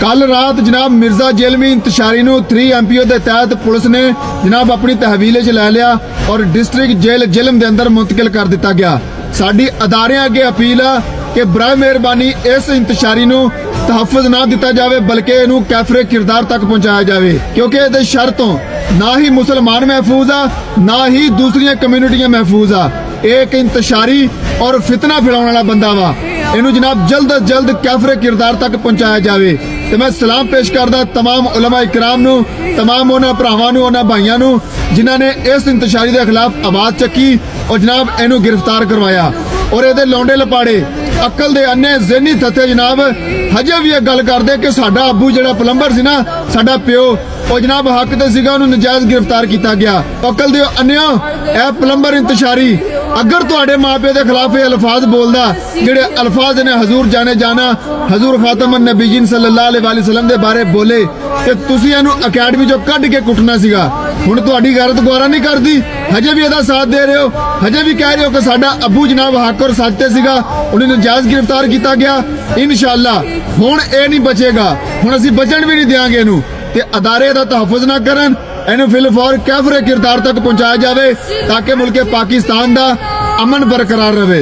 कल रात जनाब मिर्जा जेलमी इंतशारी नूं 3 MPO के तहत पुलिस ने जनाब अपनी तहवील च लै लिया और डिस्ट्रिक्ट जेल जिलम के अंदर मुंतकिल कर दिता गया। साडी अदारे अगे अपील है कि बराए मेहरबानी इस इंतशारी नूं तहफ़ुज़ ना दिता जाए बल्कि इनू कैफरे किरदार तक पहुंचाया जाए, क्योंकि ये शर्तों ना ही मुसलमान महफूज आ ना ही दूसरिया कम्यूनिटियां महफूज आ। एक इंतशारी और फितना फैलाने वाला बंदा वा, इनू जनाब जल्द अज जल्द कैफरे किरदार तक पहुंचाया जाए। तो मैं सलाम पेश करदा तमाम उलमा इकराम नू, तमाम उन्हां भरावां नू, उन्हां भाइयां नू जिन्हां ने इस इंतशारी के खिलाफ आवाज़ चकी और जनाब इनू गिरफ्तार करवाया। और ये लौंडे लपाड़े अकल दे अन्ने ज़हनी थत्थे जनाब हजे भी गल करदे कि साडा अबू जिहड़ा प्लंबर सी ना, साडा प्यो और जनाब हक ते सीगा उन्हें नजायज़ गिरफ्तार किया गया। अकल दे अन्नियो ए प्लंबर इंतशारी अगर तुहाडे माँ प्यो के खिलाफ ये अल्फाज बोलदा जिहड़े अल्फाज ने हजूर जाने जाना हजूर खातमुन नबीयीन सल्लल्लाहु अलैहि वसल्लम के बारे बोले ते तुसीं इहनूं अकैडमी चों कढ के कुटना सीगा। हुण तुहाडी गैरत गौरा नहीं करदी, हजे भी इहदा साथ दे रहे हो, हजे भी कह रहे हो कि साडा अबू जनाब हक और सच ते सीगा, उन्हें नजायज़ गिरफ्तार किया गया। इंशाअल्लाह हुण ये नहीं बचेगा, हुण असीं बचण भी नहीं देंगे इहनूं ते अदारे दा तहफ़ुज़ ना करन, इन्हूं फिलफौर कैफरे किरदार तक पहुंचाया जाए ताकि मुल्क पाकिस्तान दा अमन बरकरार रहे।